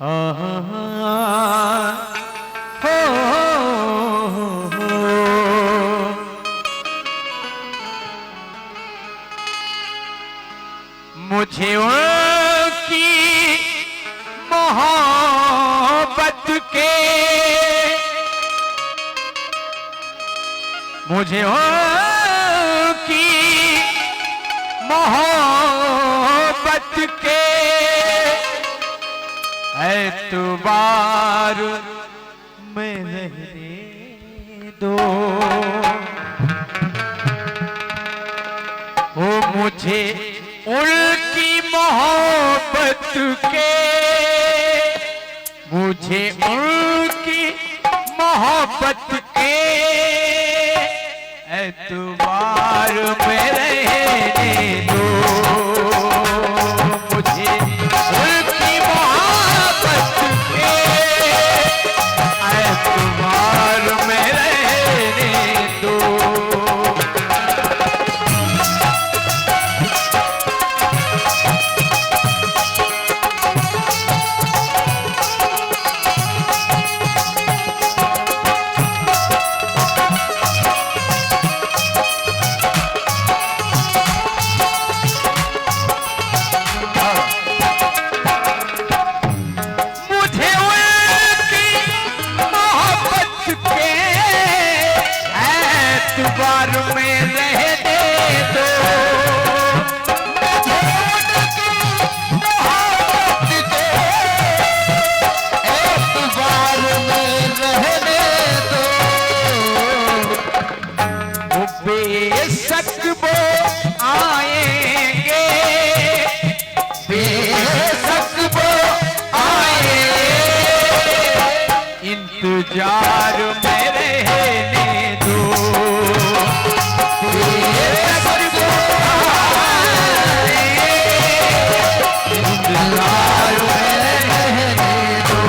मुझे उनकी मोहब्बत के, मुझे उनकी मोहब्बत के एतबार में रहने दो। ओ मुझे उनकी मोहब्बत के, मुझे उनकी मोहब्बत के एतबार में रहने दो। मुझे उनकी मोहब्बत के एतबार में रहने दो। इंतजार में रहने दो। इंतजार में रहने दो।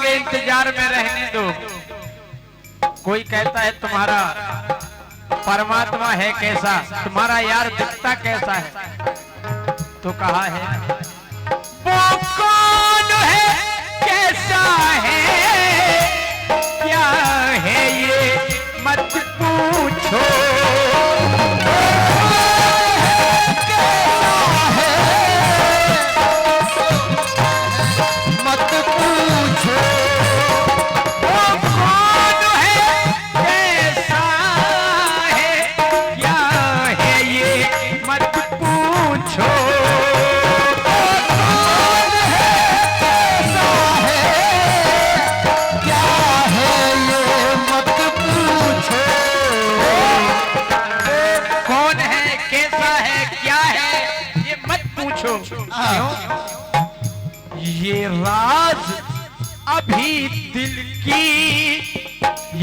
इंतजार में रहने दो। कोई कहता है तुम्हारा परमात्मा है कैसा, तुम्हारा यार दिखता कैसा है, तो कहा है वो कौन है, कैसा है, क्या है ये मत पूछो। ये राज अभी दिल की,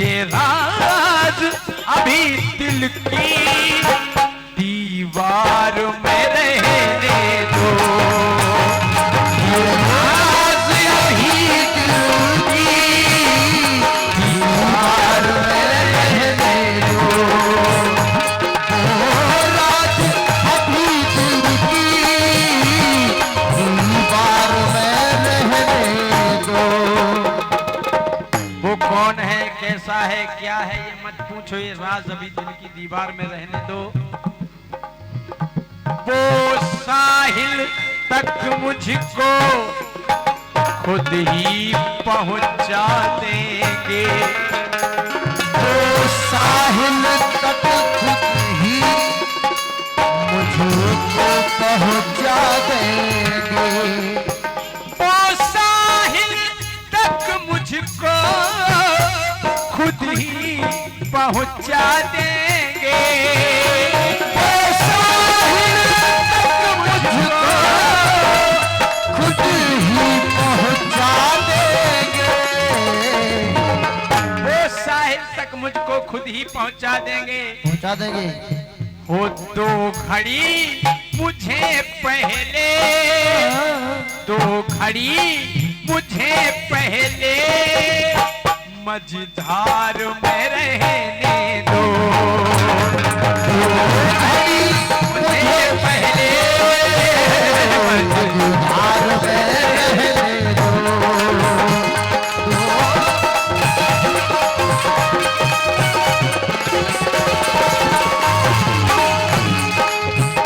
ये राज अभी दिल की दीवार में रहने दो। ये राज अभी दिल की दीवार में रहने दो। राज अभी दिल की दीवार में रहने दो। वो कौन है, कैसा है, क्या है ये मत पूछो, ये राज अभी दिल की दीवार में रहने दो। वो साहिल तक मुझको खुद ही पहुंचा देंगे, वो साहिल तक खुद ही मुझको पहुंचा देंगे, वो साहिल तक मुझको खुद ही पहुंचा देंगे, वो साहिल तक मुझको खुद ही पहुंचा देंगे, वो साहिल तक मुझको खुद ही पहुंचा देंगे। पहुंचा देंगे। वो दो घड़ी मुझे पहले, दो घड़ी मुझे पहले मझधार में रहने दो, दो घड़ी मुझे पहले मझधार में रहने दो।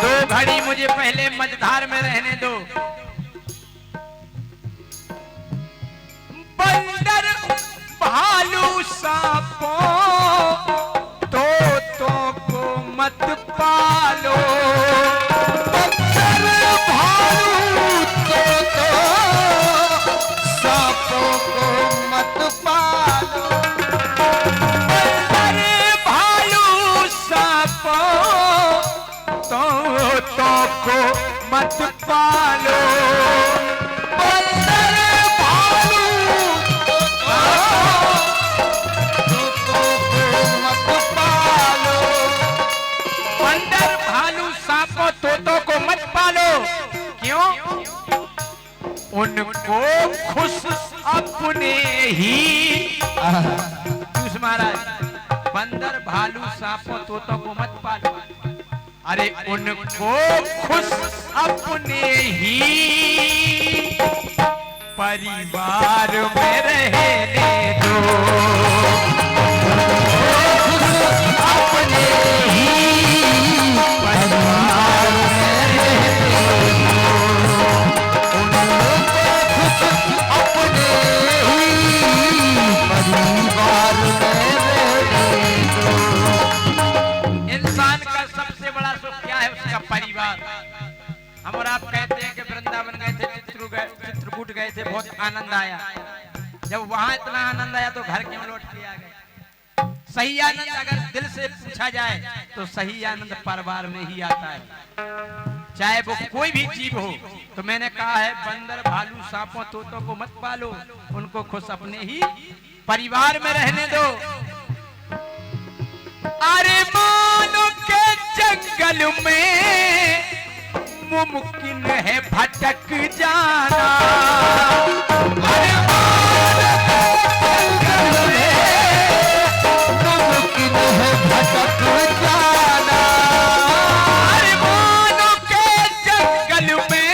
दो घड़ी मुझे पहले मझधार में रहने दो। बंदर भालू सांपों तोतों को मत पालो, बंदर भालू तो सांपों को मत पालो, बंदर भालू सांपों तोतों को मत पालो, बंदर भालू मत पालो, बंदर भालू सांपों तोतों को मत पालो। क्यों? उनको खुश अपने ही, चूस महाराज, बंदर भालू सांपों तोतों को मत पालो, अरे उनको खुश अपने ही परिवार में रहने दो, अपने ही परिवार में रहने दो, उनको खुश अपने ही परिवार में रहने दो। इंसान का सबसे बड़ा सुख क्या है? उसका परिवार। हम और आप कहते हैं कि वृंदावन गए थे, चित्रकूट गए थे, बहुत आनंद आया। जब वहां इतना आनंद आया तो घर क्यों लौट के आ गए? सही आनंद अगर दिल से पूछा जाए तो सही आनंद परिवार में ही आता है, चाहे वो कोई भी जीव हो। तो मैंने कहा है बंदर भालू सांपों तोतों को मत पालो, उनको खुश अपने ही परिवार में रहने दो। अरे मानो के जंगल में मुमकिन है भटक जाना, अरे मानो के जंगल में मुमकिन है भटक जाना, अरे मानो के जंगल में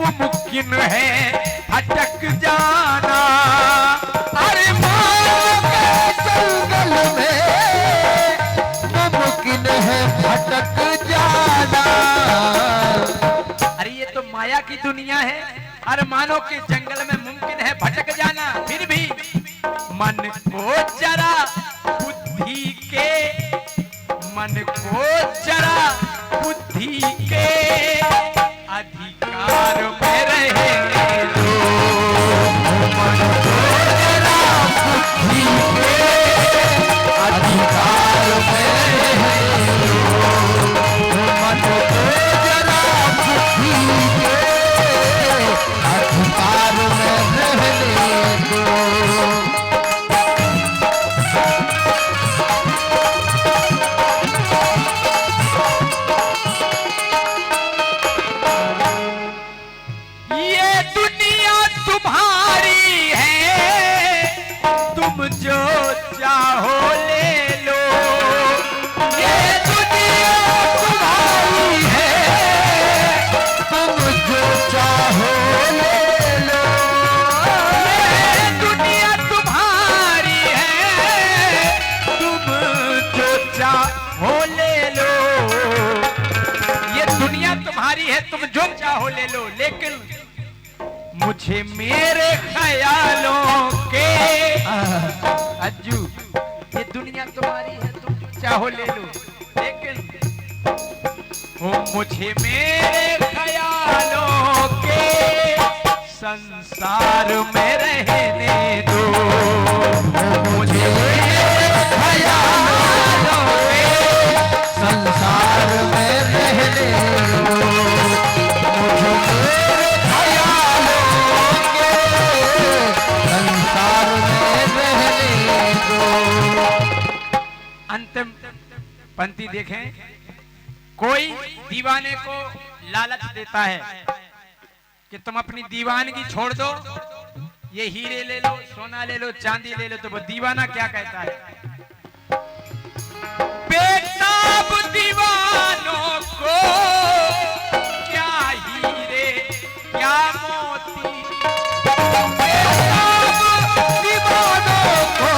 मुमकिन है भटक जाना, अरे मानो के जंगल में मुमकिन है भटक जाना। अरे ये तो माया की दुनिया है। अरे मानो के जंगल में मुमकिन है भटक जाना, फिर भी मन को जरा बुद्धि के, मन को जरा बुद्धि के अधिकार में रहने दो, मन को जरा बुद्धि के अधिकार में रहने दो, मन को जरा बुद्धि के अधिकार में रहने दो। ये दुनिया तुम्हारी है, तुम जो चाहो ले लो, ये दुनिया तुम्हारी है, तुम जो चाहो ले लो, ये दुनिया तुम्हारी है, ले लो, लेकिन मुझे मेरे ख्यालों के अज्जू, ये दुनिया तुम्हारी है, तुम जो चाहो ले लो, लेकिन वो मुझे मेरे ख्यालों के संसार में रहने दो। मुझे मेरे ख्यालों के संसार में रहने दो। मुझे मेरे ख्यालों के संसार में रहने दो। अंतिम पंक्ति देखें, कोई दीवाने को लालच देता है कि तुम अपनी दीवानगी छोड़ दो, ये हीरे ले लो, सोना ले लो, चांदी ले लो, तो वो दीवाना क्या कहता है? बेताब दीवानों को क्या हीरे क्या मोती, बेताब दीवानों को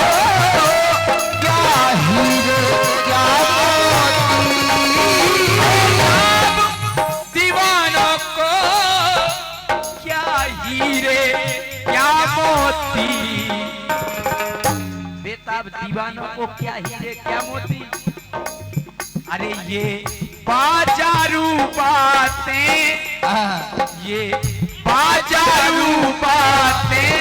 क्या हीरे क्या दीवानों को क्या हीरे क्या मोती, बेताब दीवानों को क्या हीरे क्या मोती। अरे ये बाजारू बातें, ये बाजारू बातें,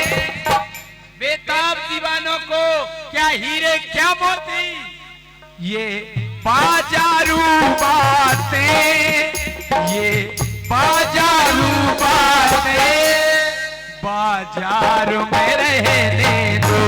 बेताब दीवानों को क्या हीरे क्या मोती, ये बाजारू बातें, ये बाजारू बातें बाजार में रहने दो।